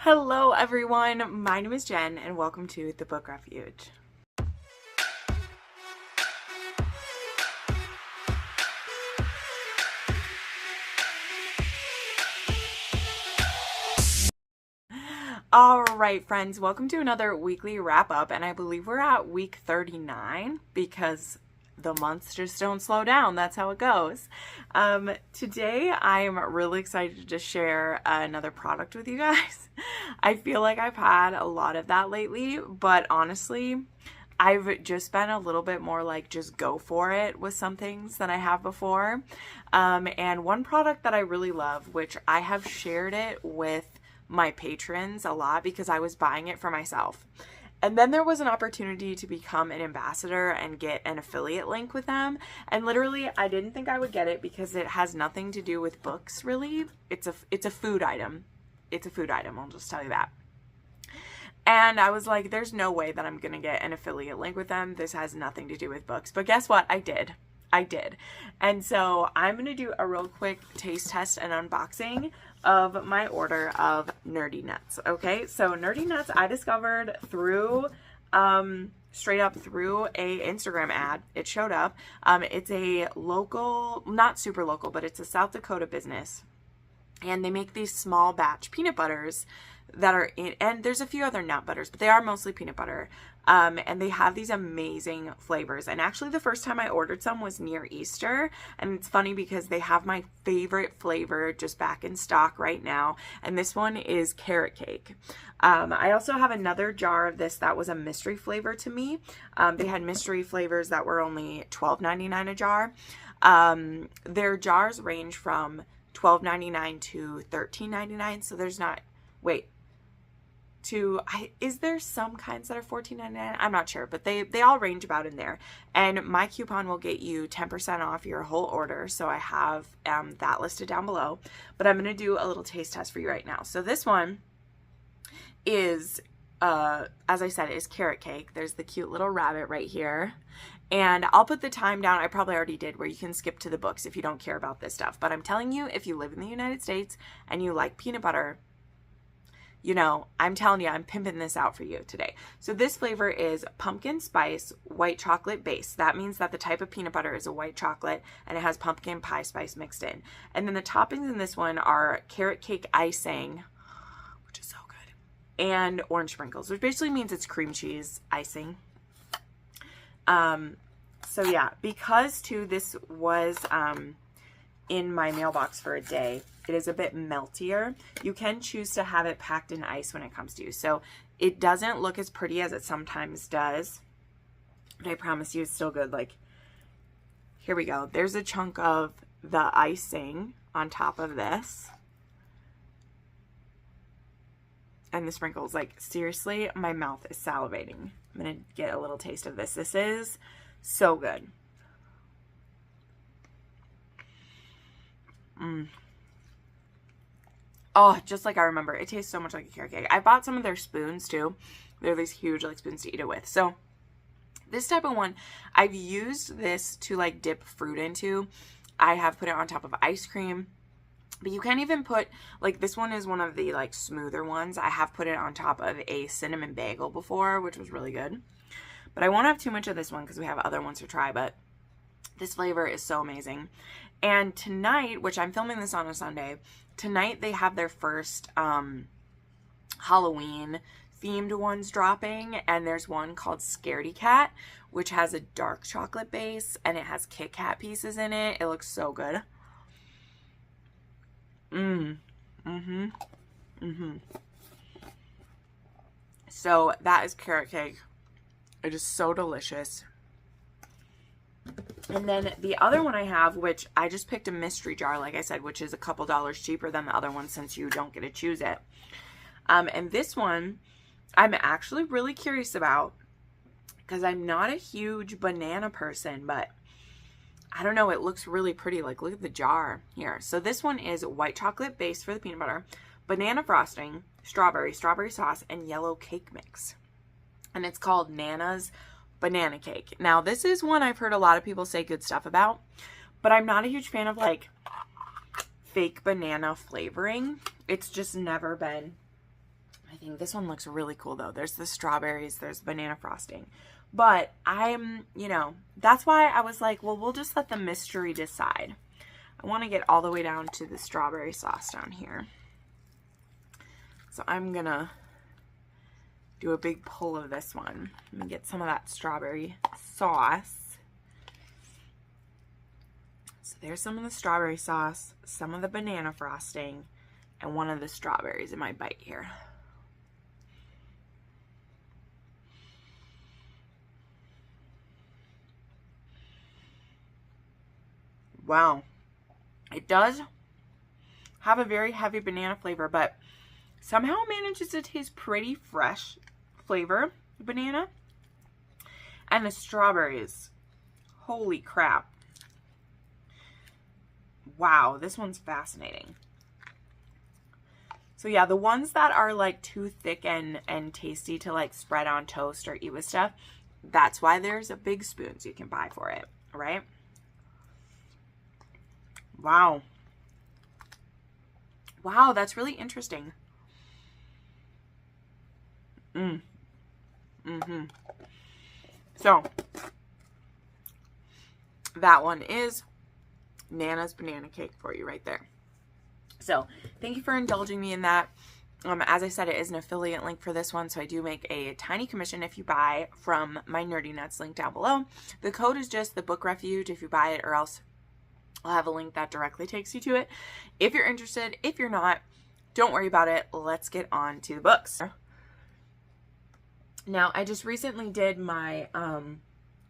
Hello everyone, my name is Jen and welcome to the Book Refuge. Alright friends, welcome to another weekly wrap up, and I believe we're at week 39 because the months just don't slow down. That's how it goes. Today I'm really excited to share another product with you guys. I feel like I've had a lot of that lately, but honestly, I've just been a little bit more like just go for it with some things than I have before. And one product that I really love, which I have shared it with my patrons a lot because I was buying it for myself. And then there was an opportunity to become an ambassador and get an affiliate link with them. And literally, I didn't think I would get it because it has nothing to do with books, really. It's a food item. It's a food item, I'll just tell you that. And I was like, there's no way that I'm going to get an affiliate link with them. This has nothing to do with books. But guess what? I did. And so I'm going to do a real quick taste test and unboxing of my order of Nerdy Nuts. Okay, so Nerdy Nuts I discovered through straight up through a Instagram ad. It showed up. It's a local, not super local, but it's a South Dakota business, and they make these small batch peanut butters that are in, and there's a few other nut butters, but they are mostly peanut butter. And they have these amazing flavors. And actually the first time I ordered some was near Easter. And it's funny because they have my favorite flavor just back in stock right now. And this one is carrot cake. I also have another jar of this that was a mystery flavor to me. They had mystery flavors that were only $12.99 a jar. Their jars range from $12.99 to $13.99. So there's not, wait. Is there some kinds that are $14.99? I'm not sure, but they all range about in there. And my coupon will get you 10% off your whole order. So I have that listed down below, but I'm going to do a little taste test for you right now. So this one is, as I said, is carrot cake. There's the cute little rabbit right here. And I'll put the time down. I probably already did, where you can skip to the books if you don't care about this stuff. But I'm telling you, if you live in the United States and you like peanut butter, you know, I'm telling you, I'm pimping this out for you today. So this flavor is pumpkin spice white chocolate base. That means that the type of peanut butter is a white chocolate and it has pumpkin pie spice mixed in. And then the toppings in this one are carrot cake icing, which is so good, and orange sprinkles, which basically means it's cream cheese icing. So yeah, because too this was in my mailbox for a day, it is a bit meltier. You can choose to have it packed in ice when it comes to you. So it doesn't look as pretty as it sometimes does, but I promise you it's still good. Like, here we go. There's a chunk of the icing on top of this. And the sprinkles, like seriously, my mouth is salivating. I'm gonna get a little taste of this. This is so good. Oh, just like I remember. It tastes so much like a carrot cake. I bought some of their spoons too. They're these huge like spoons to eat it with. So this type of one, I've used this to like dip fruit into. I have put it on top of ice cream. But you can even put, like, this one is one of the like smoother ones. I have put it on top of a cinnamon bagel before, which was really good. But I won't have too much of this one because we have other ones to try. But this flavor is so amazing. And tonight, which I'm filming this on a Sunday, tonight they have their first Halloween themed ones dropping, and there's one called Scaredy Cat, which has a dark chocolate base and it has Kit Kat pieces in it. It looks so good. So that is carrot cake. It is so delicious. And then the other one I have, which I just picked a mystery jar, like I said, which is a couple dollars cheaper than the other one since you don't get to choose it. And this one I'm actually really curious about because I'm not a huge banana person, but I don't know, it looks really pretty. Like, look at the jar here. So this one is white chocolate base for the peanut butter, banana frosting, strawberry sauce, and yellow cake mix. And it's called Nana's Banana Cake. Now, this is one I've heard a lot of people say good stuff about, but I'm not a huge fan of like fake banana flavoring. It's just never been I think this one looks really cool though. There's the strawberries, there's banana frosting. But I'm, you know, that's why I was like, well, we'll just let the mystery decide. I want to get all the way down to the strawberry sauce down here. So I'm going to do a big pull of this one. Let me get some of that strawberry sauce. So there's some of the strawberry sauce, some of the banana frosting, and one of the strawberries in my bite here. Wow. It does have a very heavy banana flavor, but somehow manages to taste pretty fresh flavor, banana. And the strawberries. Holy crap. Wow, this one's fascinating. So yeah, the ones that are like too thick and tasty to like spread on toast or eat with stuff, that's why there's a big spoons you can buy for it, right? Wow. Wow, that's really interesting. So, that one is Nana's banana cake for you right there. So, thank you for indulging me in that. As I said, it is an affiliate link for this one, so I do make a tiny commission if you buy from my Nerdy Nuts link down below. The code is just the Book Refuge if you buy it, or else I'll have a link that directly takes you to it. If you're interested, if you're not, don't worry about it. Let's get on to the books. Now, I just recently did my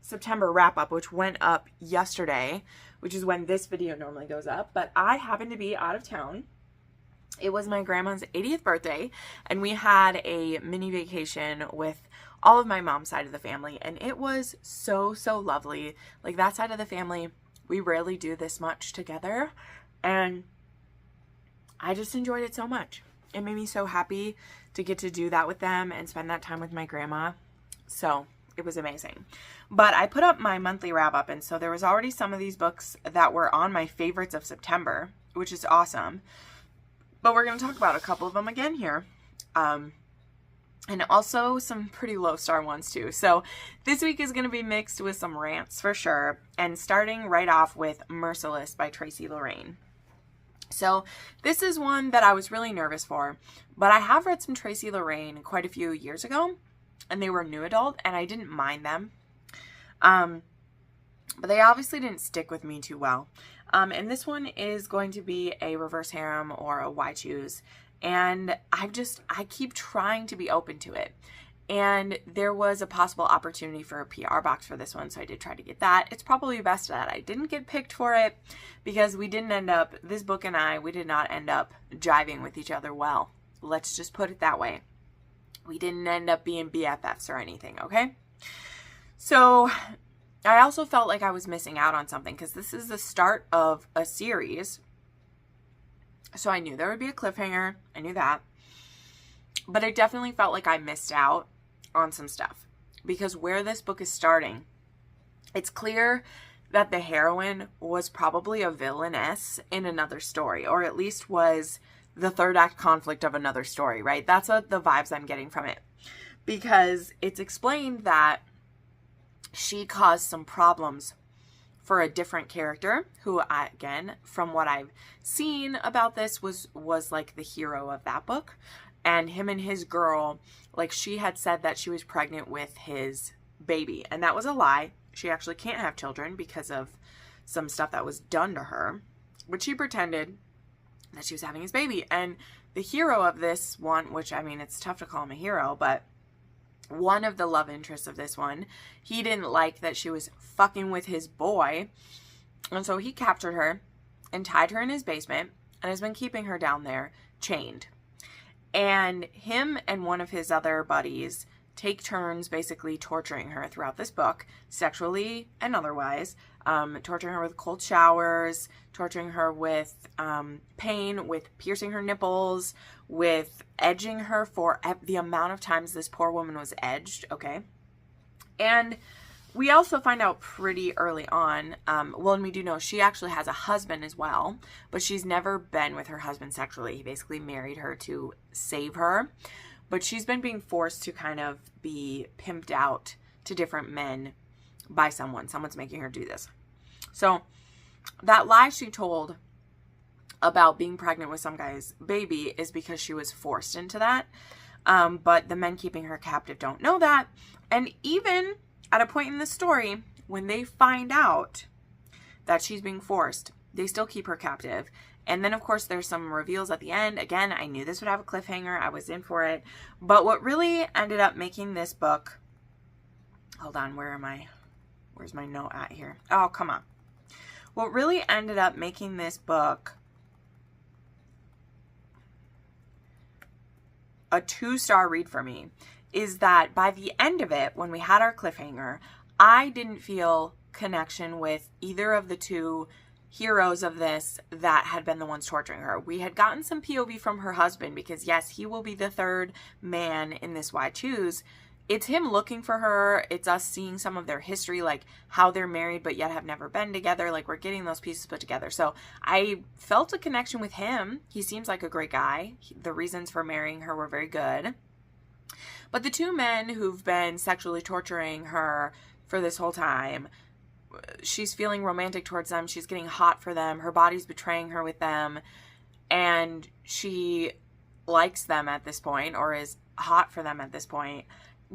September wrap-up, which went up yesterday, which is when this video normally goes up, but I happened to be out of town. It was my grandma's 80th birthday, and we had a mini vacation with all of my mom's side of the family, and it was so, so lovely. Like, that side of the family, we rarely do this much together, and I just enjoyed it so much. It made me so happy to get to do that with them and spend that time with my grandma. So it was amazing. But I put up my monthly wrap up, and so there was already some of these books that were on my favorites of September, which is awesome. But we're going to talk about a couple of them again here. And also some pretty low star ones too. So this week is going to be mixed with some rants for sure. And starting right off with Merciless by Tracy Lorraine. So this is one that I was really nervous for, but I have read some Tracy Lorraine quite a few years ago, and they were new adult, and I didn't mind them. But they obviously didn't stick with me too well. And this one is going to be a reverse harem or a why choose. And I keep trying to be open to it. And there was a possible opportunity for a PR box for this one, so I did try to get that. It's probably best that I didn't get picked for it, because we didn't end up, this book and we did not end up jiving with each other well. Let's just put it that way. We didn't end up being BFFs or anything, okay? So I also felt like I was missing out on something, because this is the start of a series. So I knew there would be a cliffhanger. I knew that. But I definitely felt like I missed out on some stuff, because where this book is starting, it's clear that the heroine was probably a villainess in another story, or at least was the third act conflict of another story, right? That's what the vibes I'm getting from it, because it's explained that she caused some problems for a different character who, again, from what I've seen about this, was like the hero of that book. And him and his girl, like, she had said that she was pregnant with his baby. And that was a lie. She actually can't have children because of some stuff that was done to her. But she pretended that she was having his baby. And the hero of this one, which, I mean, it's tough to call him a hero, but one of the love interests of this one, he didn't like that she was fucking with his boy. And so he captured her and tied her in his basement and has been keeping her down there chained. And him and one of his other buddies take turns basically torturing her throughout this book, sexually and otherwise, torturing her with cold showers, torturing her with pain, with piercing her nipples, with edging her for the amount of times this poor woman was edged, okay? And we also find out pretty early on, well, and we do know she actually has a husband as well, but she's never been with her husband sexually. He basically married her to save her, but she's been being forced to kind of be pimped out to different men by someone. Someone's making her do this. So that lie she told about being pregnant with some guy's baby is because she was forced into that. But the men keeping her captive don't know that. And even at a point in the story, when they find out that she's being forced, they still keep her captive. And then, of course, there's some reveals at the end. Again, I knew this would have a cliffhanger. I was in for it. But what really ended up making this book... Hold on, where's my note at here? Oh, come on. What really ended up making this book a 2-star read for me is that by the end of it, when we had our cliffhanger, I didn't feel connection with either of the two heroes of this that had been the ones torturing her. We had gotten some POV from her husband because, yes, he will be the third man in this Why Choose. It's him looking for her. It's us seeing some of their history, like how they're married but yet have never been together. Like, we're getting those pieces put together. So I felt a connection with him. He seems like a great guy. The reasons for marrying her were very good. But the two men who've been sexually torturing her for this whole time, she's feeling romantic towards them. She's getting hot for them. Her body's betraying her with them. And she likes them at this point, or is hot for them at this point.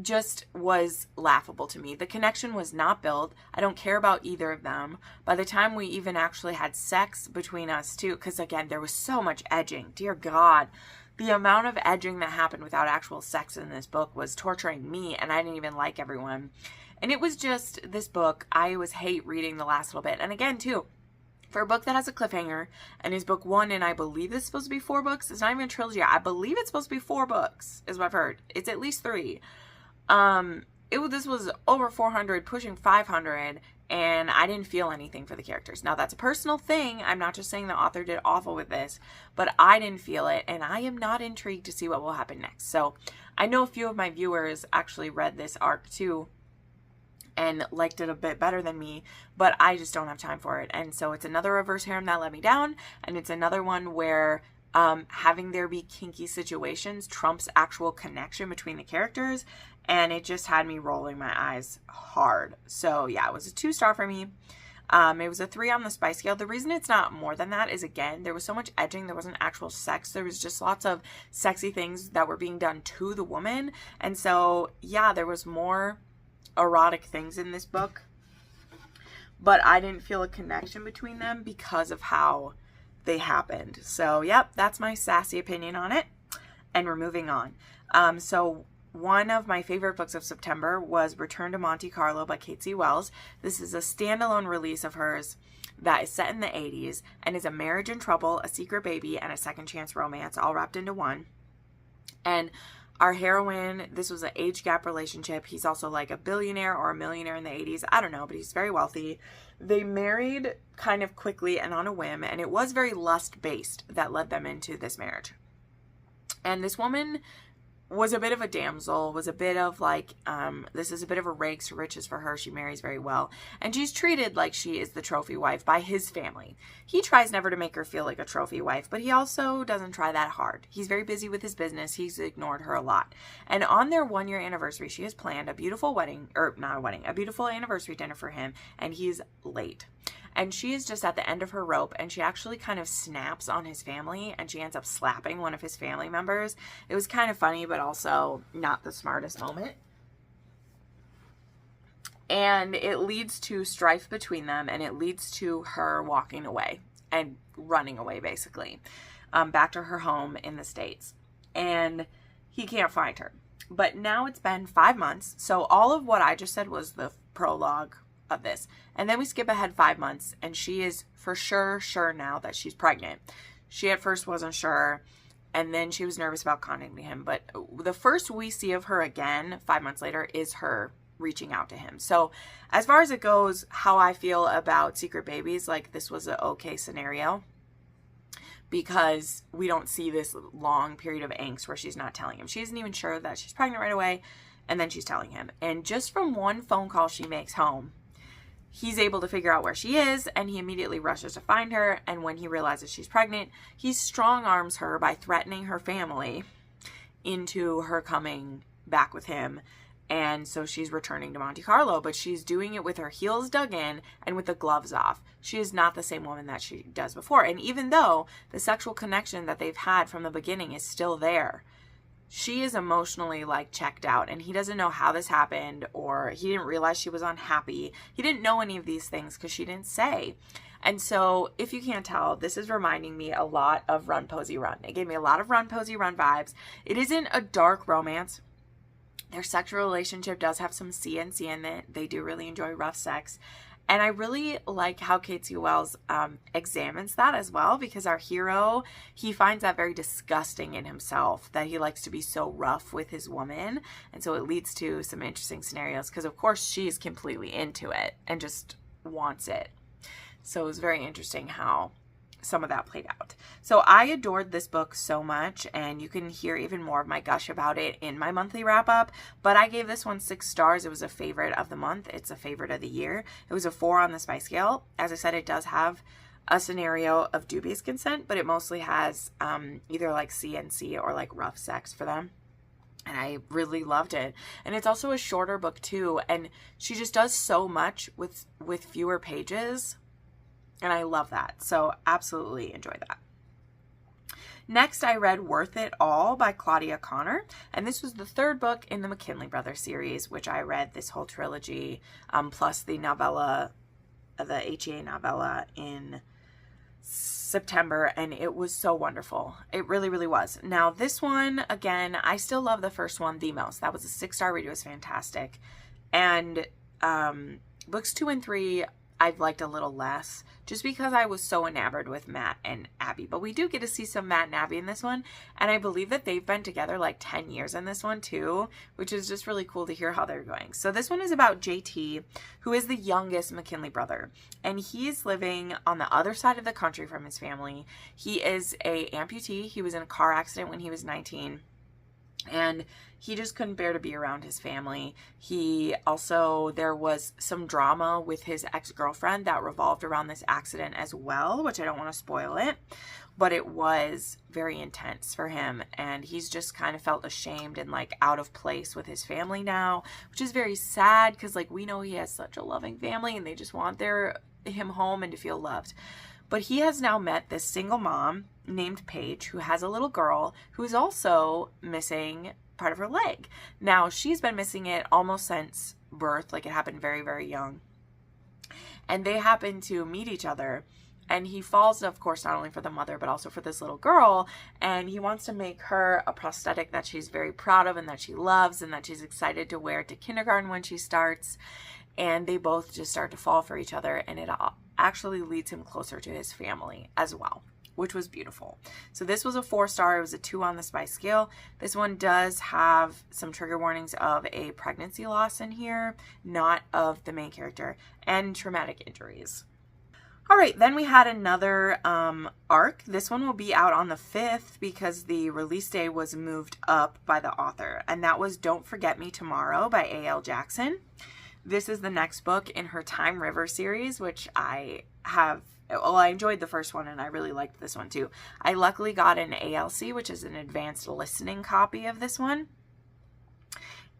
Just was laughable to me. The connection was not built. I don't care about either of them. By the time we even actually had sex between us two, because again, there was so much edging. Dear God, the amount of edging that happened without actual sex in this book was torturing me, and I didn't even like everyone. And it was just, this book, I always hate reading the last little bit. And again, too, for a book that has a cliffhanger and is book 1, and I believe it's supposed to be 4 books. It's not even a trilogy. I believe it's supposed to be 4 books, is what I've heard. It's at least 3. This was over 400, pushing 500, and I didn't feel anything for the characters. Now, that's a personal thing. I'm not just saying the author did awful with this, but I didn't feel it, and I am not intrigued to see what will happen next. So I know a few of my viewers actually read this arc too and liked it a bit better than me, but I just don't have time for it. And so it's another reverse harem that let me down, and it's another one where having there be kinky situations trumps actual connection between the characters, and it just had me rolling my eyes hard. So yeah, it was a 2-star for me. It was a 3 on the spice scale. The reason it's not more than that is, again, there was so much edging. There wasn't actual sex. There was just lots of sexy things that were being done to the woman. And so yeah, there was more erotic things in this book, but I didn't feel a connection between them because of how they happened. So yep, that's my sassy opinion on it, and we're moving on. So one of my favorite books of September was Return to Monte Carlo by Kate C. Wells. This is a standalone release of hers that is set in the 80s and is a marriage in trouble, a secret baby, and a second chance romance all wrapped into one. And our heroine, this was an age gap relationship. He's also like a billionaire or a millionaire in the 80s. I don't know, but he's very wealthy. They married kind of quickly and on a whim, and it was very lust-based that led them into this marriage. And this woman was a bit of a damsel, was a bit of like, this is a bit of a rags to riches for her. She marries very well, and she's treated like she is the trophy wife by his family. He tries never to make her feel like a trophy wife, but he also doesn't try that hard. He's very busy with his business. He's ignored her a lot. And on their 1-year anniversary, she has planned a beautiful wedding, or not a wedding, a beautiful anniversary dinner for him, and he's late. And she is just at the end of her rope, and she actually kind of snaps on his family, and she ends up slapping one of his family members. It was kind of funny, but also not the smartest moment. And it leads to strife between them, and it leads to her walking away and running away, basically, back to her home in the States. And he can't find her. But now it's been 5 months, so all of what I just said was the prologue of this. And then we skip ahead 5 months, and she is for sure now that she's pregnant. She at first wasn't sure, and then she was nervous about contacting him. But the first we see of her again 5 months later is her reaching out to him. So as far as it goes, how I feel about secret babies, like this was an okay scenario, because we don't see this long period of angst where she's not telling him. She isn't even sure that she's pregnant right away, and then she's telling him. And just from one phone call she makes home, he's able to figure out where she is, and he immediately rushes to find her. And when he realizes she's pregnant, he strong arms her by threatening her family into her coming back with him. And so she's returning to Monte Carlo, but she's doing it with her heels dug in and with the gloves off. She is not the same woman that she does before. And even though the sexual connection that they've had from the beginning is still there, she is emotionally like checked out, and he doesn't know how this happened, or he didn't realize she was unhappy. He didn't know any of these things because she didn't say. And so if you can't tell, this is reminding me a lot of Run Posey Run. It gave me a lot of Run Posey Run vibes. It isn't a dark romance. Their sexual relationship does have some CNC in it. They do really enjoy rough sex. And I really like how Casey Wells examines that as well, because our hero, he finds that very disgusting in himself, that he likes to be so rough with his woman. And so it leads to some interesting scenarios because, of course, she's completely into it and just wants it. So it was very interesting how some of that played out. So I adored this book so much, and you can hear even more of my gush about it in my monthly wrap up, but I gave this one 6 stars. It was a favorite of the month. It's a favorite of the year. It was a 4 on the spice scale. As I said, it does have a scenario of dubious consent, but it mostly has either like CNC or like rough sex for them. And I really loved it. And it's also a shorter book too, and she just does so much with fewer pages. And I love that. So absolutely enjoy that. Next, I read Worth It All by Claudia Connor. And this was the 3rd book in the McKinley Brothers series, which I read this whole trilogy, plus the novella, the HEA novella in September. And it was so wonderful. It really, really was. Now, this one, again, I still love the first one the most. That was a 6-star read. It was fantastic. And books 2 and 3, I've liked a little less, just because I was so enamored with Matt and Abby. But we do get to see some Matt and Abby in this one, and I believe that they've been together like 10 years in this one too, which is just really cool to hear how they're going. So this one is about JT, who is the youngest McKinley brother, and he's living on the other side of the country from his family. He is a amputee. He was in a car accident when he was 19. And he just couldn't bear to be around his family. There was some drama with his ex-girlfriend that revolved around this accident as well, which I don't want to spoil it, but it was very intense for him. And he's just kind of felt ashamed and like out of place with his family now, which is very sad because like we know he has such a loving family and they just want him home and to feel loved. But he has now met this single mom named Paige who has a little girl who's also missing part of her leg. Now, she's been missing it almost since birth, like it happened very, very young. And they happen to meet each other. And he falls, of course, not only for the mother, but also for this little girl. And he wants to make her a prosthetic that she's very proud of and that she loves and that she's excited to wear to kindergarten when she starts. And they both just start to fall for each other. And it actually leads him closer to his family as well, which was beautiful. So this was a 4-star. It was a 2 on the spice scale. This one does have some trigger warnings of a pregnancy loss in here, not of the main character, and traumatic injuries. All right, then we had another arc. This one will be out on the 5th because the release day was moved up by the author, and that was Don't Forget Me Tomorrow by A.L. Jackson. This is the next book in her Time River series, which I enjoyed the first one and I really liked this one too. I luckily got an ALC, which is an advanced listening copy of this one.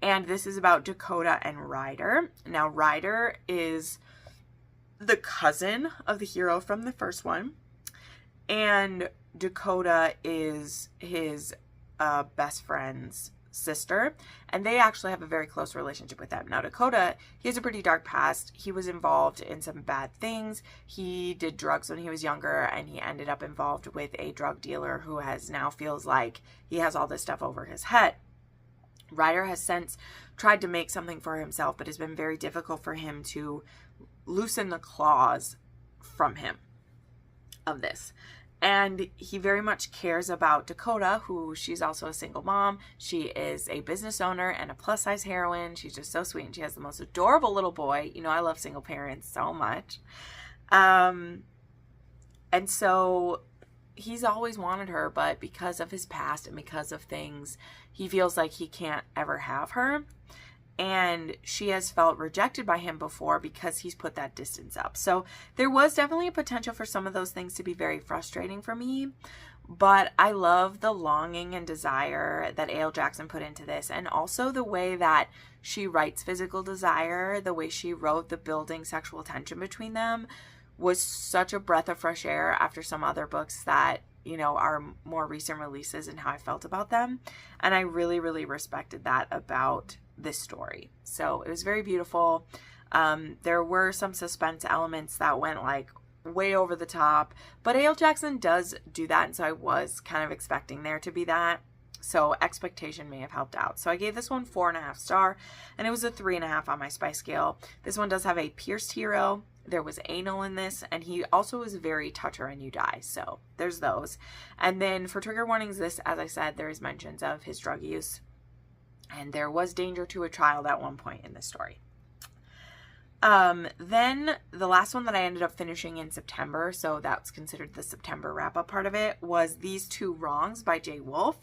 And this is about Dakota and Ryder. Now, Ryder is the cousin of the hero from the first one. And Dakota is his best friend's sister, and they actually have a very close relationship with them. Now, Dakota, he has a pretty dark past. He was involved in some bad things. He did drugs when he was younger, and he ended up involved with a drug dealer who now feels like he has all this stuff over his head. Ryder has since tried to make something for himself, but it's been very difficult for him to loosen the claws from him of this. And he very much cares about Dakota, who she's also a single mom. She is a business owner and a plus-size heroine. She's just so sweet, and she has the most adorable little boy. You know, I love single parents so much. And so he's always wanted her, but because of his past and because of things, he feels like he can't ever have her. And she has felt rejected by him before because he's put that distance up. So there was definitely a potential for some of those things to be very frustrating for me. But I love the longing and desire that A.L. Jackson put into this, and also the way that she writes physical desire, the way she wrote the building sexual tension between them was such a breath of fresh air after some other books that, you know, are more recent releases and how I felt about them. And I really, really respected that about this story. So it was very beautiful. There were some suspense elements that went like way over the top, but A.L. Jackson does do that, and so I was kind of expecting there to be that. So expectation may have helped out. So I gave this one 4.5 stars, and it was a 3.5 on my spice scale. This one does have a pierced hero. There was anal in this, and he also was very touch her and you die. So there's those. And then for trigger warnings, this, as I said, there is mentions of his drug use, and there was danger to a child at one point in this story. Then the last one that I ended up finishing in September, so that's considered the September wrap-up part of it, was These Two Wrongs by J. Wolfe.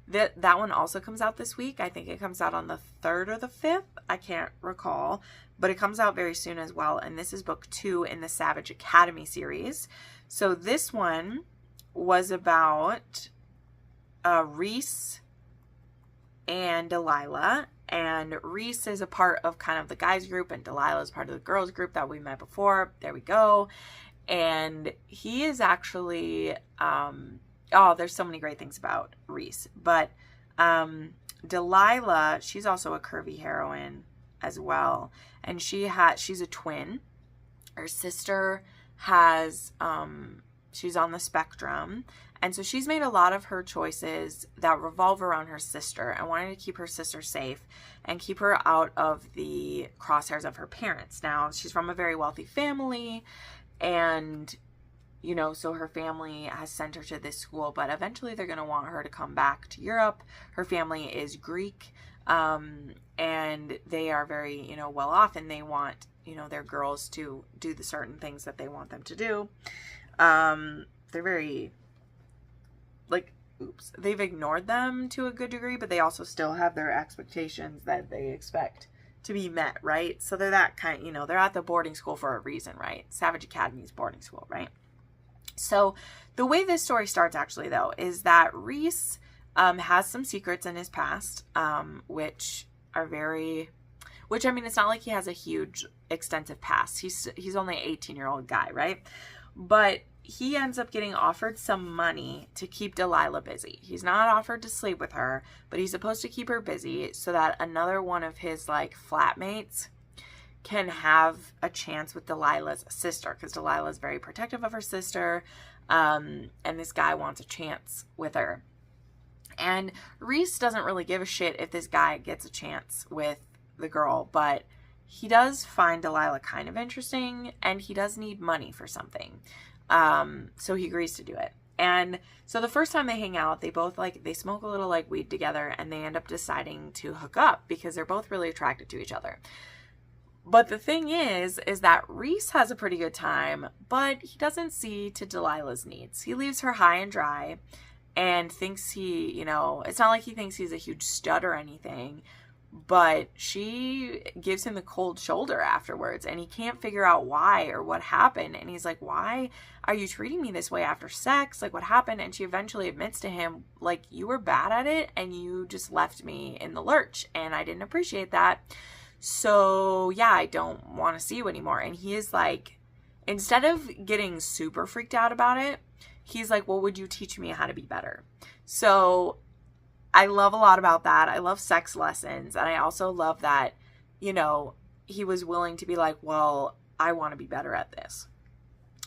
That one also comes out this week. I think it comes out on the 3rd or the 5th. I can't recall, but it comes out very soon as well. And this is book 2 in the Savage Academy series. So this one was about Reese and Delilah. And Reese is a part of kind of the guys group, and Delilah is part of the girls group that we met before. There we go. And he is actually, there's so many great things about Reese. But Delilah, she's also a curvy heroine as well. And she's a twin. Her sister has, she's on the spectrum. And so she's made a lot of her choices that revolve around her sister and wanting to keep her sister safe and keep her out of the crosshairs of her parents. Now, she's from a very wealthy family, and, you know, so her family has sent her to this school, but eventually they're going to want her to come back to Europe. Her family is Greek, and they are very, you know, well off, and they want, you know, their girls to do the certain things that they want them to do. They're very... they've ignored them to a good degree, but they also still have their expectations that they expect to be met, right? So they're that kind, you know, they're at the boarding school for a reason, right? Savage Academy's boarding school, right? So the way this story starts, actually, though, is that Reese has some secrets in his past, which I mean, it's not like he has a huge, extensive past. He's only an 18-year-old guy, right? But he ends up getting offered some money to keep Delilah busy. He's not offered to sleep with her, but he's supposed to keep her busy so that another one of his, like, flatmates can have a chance with Delilah's sister, because Delilah is very protective of her sister, and this guy wants a chance with her. And Reese doesn't really give a shit if this guy gets a chance with the girl, but he does find Delilah kind of interesting, and he does need money for something. So he agrees to do it. And so the first time they hang out, they both they smoke a little weed together, and they end up deciding to hook up because they're both really attracted to each other. But the thing is that Reese has a pretty good time, but he doesn't see to Delilah's needs. He leaves her high and dry and thinks it's not like he thinks he's a huge stud or anything, but she gives him the cold shoulder afterwards, and he can't figure out why or what happened. And he's like, why are you treating me this way after sex? Like, what happened? And she eventually admits to him, like, you were bad at it and you just left me in the lurch, and I didn't appreciate that. So yeah, I don't want to see you anymore. And he is like, instead of getting super freaked out about it, he's like, well, would you teach me how to be better? So I love a lot about that. I love sex lessons. And I also love that, he was willing to be like, well, I want to be better at this.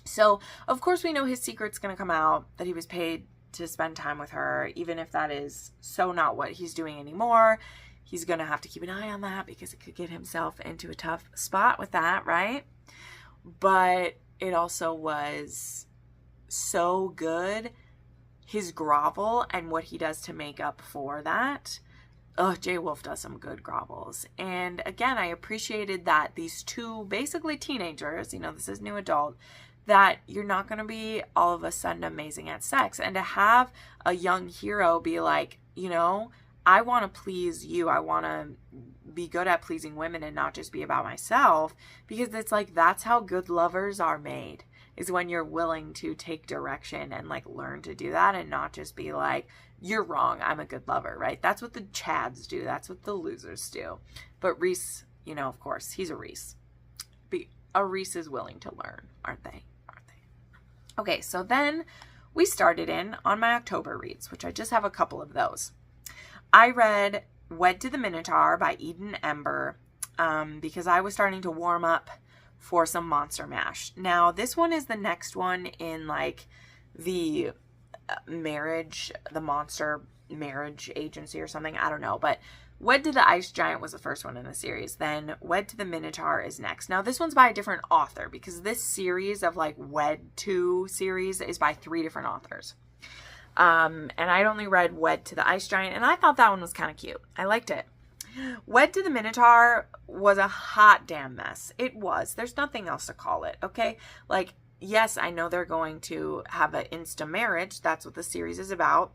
So of course we know his secret's going to come out, that he was paid to spend time with her, even if that is so not what he's doing anymore. He's going to have to keep an eye on that because it could get himself into a tough spot with that, right? But it also was so good, his grovel and what he does to make up for that. Oh, J. Wolfe does some good grovels. And again, I appreciated that these two basically teenagers, this is new adult, that you're not going to be all of a sudden amazing at sex. And to have a young hero be like, I want to please you. I want to be good at pleasing women and not just be about myself, because it's like, that's how good lovers are made. is when you're willing to take direction and like learn to do that and not just be like, you're wrong, I'm a good lover, right? That's what the Chads do. That's what the losers do. But Reese, you know, of course, he's a Reese. A Reese is willing to learn, aren't they? Okay, so then we started in on my October reads, which I just have a couple of those. I read Wed to the Minotaur by Eden Ember because I was starting to warm up for some Monster Mash. Now, this one is the next one in like the the Monster Marriage Agency or something. I don't know, but Wed to the Ice Giant was the first one in the series. Then Wed to the Minotaur is next. Now, this one's by a different author because this series of like Wed to series is by 3 different authors. And I'd only read Wed to the Ice Giant, and I thought that one was kind of cute. I liked it. Wed to the Minotaur was a hot damn mess. It was. There's nothing else to call it, okay? Like, yes, I know they're going to have an insta marriage. That's what the series is about.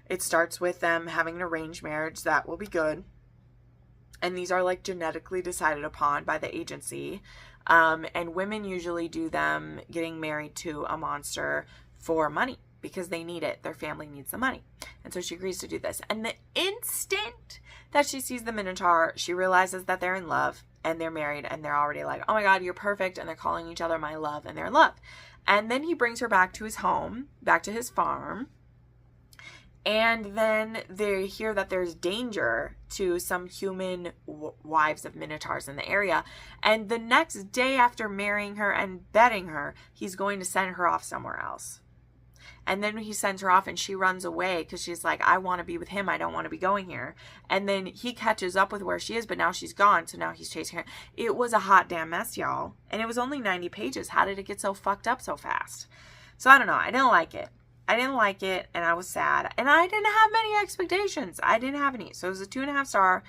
It starts with them having an arranged marriage. That will be good. And these are like genetically decided upon by the agency. And women usually do them getting married to a monster for money because they need it. Their family needs the money. And so she agrees to do this. And the instant that she sees the Minotaur, she realizes that they're in love and they're married and they're already like, oh my God, you're perfect. And they're calling each other my love and they're in love. And then he brings her back to his home, back to his farm. And then they hear that there's danger to some human wives of Minotaurs in the area. And the next day after marrying her and bedding her, he's going to send her off somewhere else. And then he sends her off and she runs away because she's like, I want to be with him. I don't want to be going here. And then he catches up with where she is, but now she's gone. So now he's chasing her. It was a hot damn mess, y'all. And it was only 90 pages. How did it get so fucked up so fast? So I don't know. I didn't like it. And I was sad. And I didn't have many expectations. I didn't have any. So it was a 2.5 star.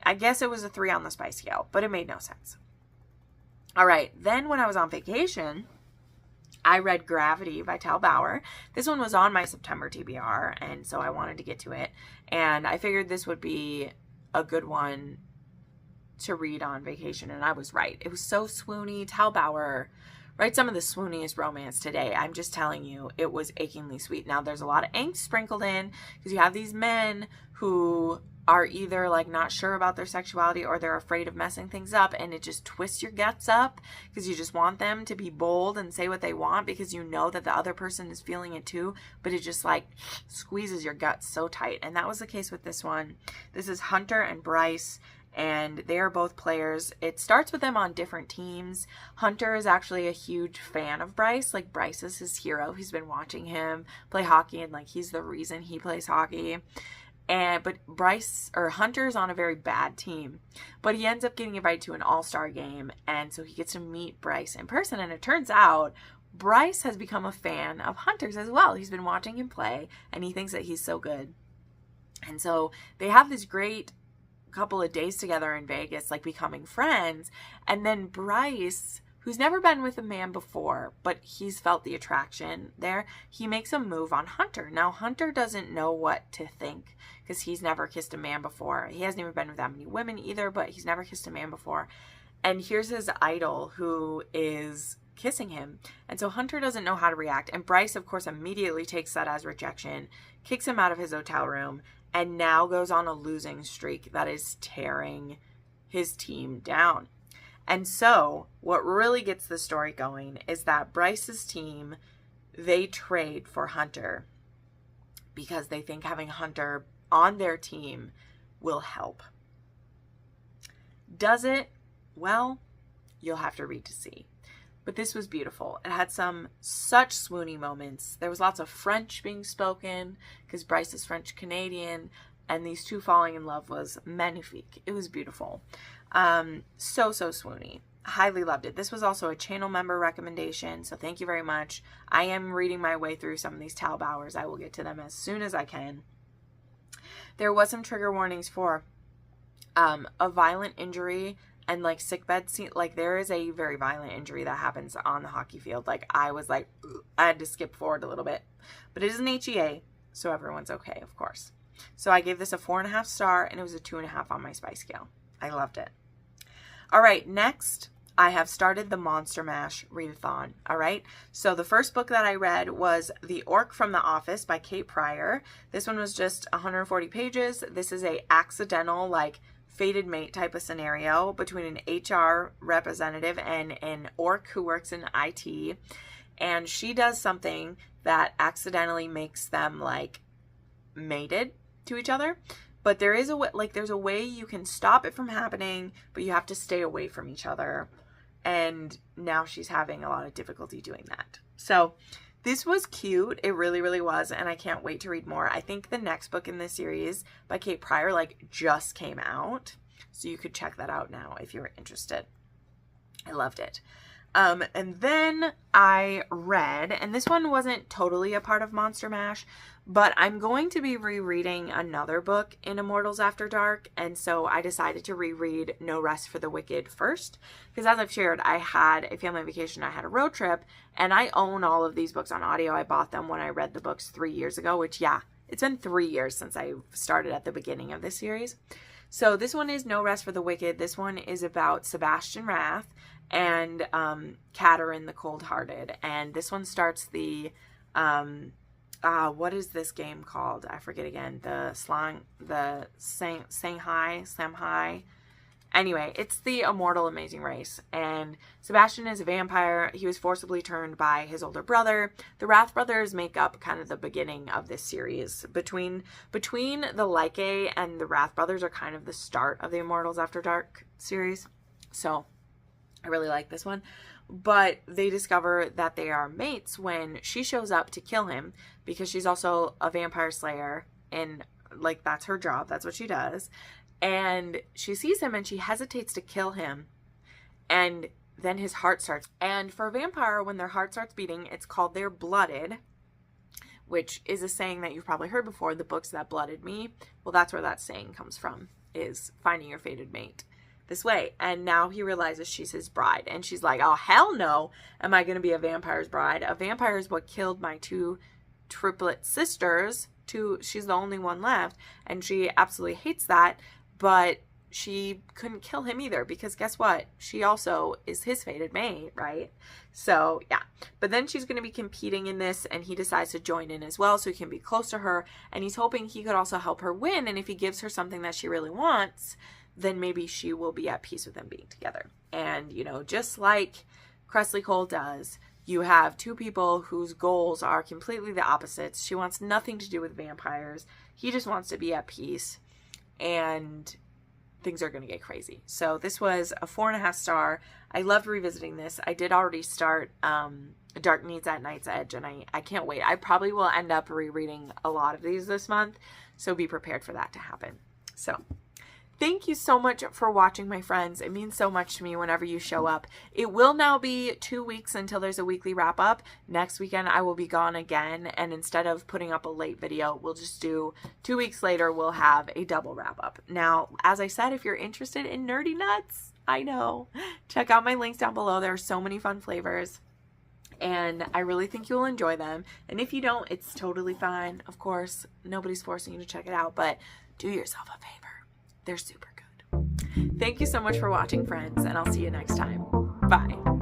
I guess it was a 3 on the spice scale, but it made no sense. All right. Then when I was on vacation, I read Gravity by Steph Bohrer. This one was on my September TBR, and so I wanted to get to it. And I figured this would be a good one to read on vacation, and I was right. It was so swoony. Steph Bohrer writes some of the swooniest romance today. I'm just telling you, it was achingly sweet. Now, there's a lot of angst sprinkled in because you have these men who are either like not sure about their sexuality or they're afraid of messing things up, and it just twists your guts up because you just want them to be bold and say what they want because you know that the other person is feeling it too, but it just like squeezes your guts so tight. And that was the case with this one. This is Hunter and Bryce, and they are both players. It starts with them on different teams. Hunter is actually a huge fan of Bryce. Like, Bryce is his hero. He's been watching him play hockey, and like he's the reason he plays hockey. But Hunter's on a very bad team, but he ends up getting invited to an all-star game, and so he gets to meet Bryce in person. And it turns out Bryce has become a fan of Hunter's as well. He's been watching him play, and he thinks that he's so good. And so they have this great couple of days together in Vegas, like becoming friends. And then Bryce, who's never been with a man before, but he's felt the attraction there, he makes a move on Hunter. Now, Hunter doesn't know what to think because he's never kissed a man before. He hasn't even been with that many women either, but he's never kissed a man before. And here's his idol who is kissing him. And so Hunter doesn't know how to react. And Bryce, of course, immediately takes that as rejection, kicks him out of his hotel room, and now goes on a losing streak that is tearing his team down. And so what really gets the story going is that Bryce's team, they trade for Hunter because they think having Hunter on their team will help. Does it? Well, you'll have to read to see. But this was beautiful. It had such swoony moments. There was lots of French being spoken because Bryce is French-Canadian, and these two falling in love was magnifique. It was beautiful. So swoony. Highly loved it. This was also a channel member recommendation, so thank you very much. I am reading my way through some of these Steph Bohrers. I will get to them as soon as I can. There was some trigger warnings for a violent injury and like sickbed scene. Like, there is a very violent injury that happens on the hockey field. Like, I was like, I had to skip forward a little bit, but it is an HEA, so everyone's okay, of course. So I gave this a 4.5 star, and it was a 2.5 on my spice scale. I loved it. All right, next I have started the Monster Mash readathon. All right. So the first book that I read was The Orc from the Office by Kate Pryor. This one was just 140 pages. This is a accidental, like, fated mate type of scenario between an HR representative and an orc who works in IT. And she does something that accidentally makes them, like, mated to each other. But there is a way, like, there's a way you can stop it from happening, but you have to stay away from each other. And now she's having a lot of difficulty doing that. So this was cute. It really, really was. And I can't wait to read more. I think the next book in this series by Kate Pryor, like, just came out. So you could check that out now if you're interested. I loved it. And then I read, and this one wasn't totally a part of Monster Mash, but I'm going to be rereading another book in Immortals After Dark. And so I decided to reread No Rest for the Wicked first, because as I've shared, I had a family vacation, I had a road trip, and I own all of these books on audio. I bought them when I read the books 3 years ago, which, yeah, it's been 3 years since I started at the beginning of this series. So this one is No Rest for the Wicked. This one is about Sebastian Wrath and Catarin the Cold-Hearted. And this one starts the, what is this game called? I forget again. Shanghai. Anyway, it's the Immortal Amazing Race. And Sebastian is a vampire. He was forcibly turned by his older brother. The Wrath brothers make up kind of the beginning of this series. Between the Lycae and the Wrath brothers are kind of the start of the Immortals After Dark series. So I really like this one. But they discover that they are mates when she shows up to kill him, because she's also a vampire slayer, and, like, that's her job. That's what she does. And she sees him and she hesitates to kill him. And then his heart starts. And for a vampire, when their heart starts beating, it's called they're blooded, which is a saying that you've probably heard before, the books that blooded me. Well, that's where that saying comes from, is finding your fated mate this way. And now he realizes she's his bride. And she's like, oh, hell no, am I going to be a vampire's bride? A vampire is what killed my 2 triplet sisters. She's the only one left. And she absolutely hates that. But she couldn't kill him either, because guess what? She also is his fated mate, right? So, yeah. But then she's going to be competing in this, and he decides to join in as well so he can be close to her. And he's hoping he could also help her win. And if he gives her something that she really wants, then maybe she will be at peace with them being together. And, you know, just like Cressley Cole does, you have 2 people whose goals are completely the opposites. She wants nothing to do with vampires. He just wants to be at peace. And things are going to get crazy. So this was a 4.5 star. I loved revisiting this. I did already start Dark Needs at Night's Edge, and I can't wait. I probably will end up rereading a lot of these this month, so be prepared for that to happen. So thank you so much for watching, my friends. It means so much to me whenever you show up. It will now be 2 weeks until there's a weekly wrap up. Next weekend I will be gone again, and instead of putting up a late video, we'll just do 2 weeks later, we'll have a double wrap up. Now, as I said, if you're interested in nerdy nuts, I know, check out my links down below. There are so many fun flavors, and I really think you'll enjoy them. And if you don't, it's totally fine. Of course, nobody's forcing you to check it out, but do yourself a favor. They're super good. Thank you so much for watching, friends, and I'll see you next time. Bye.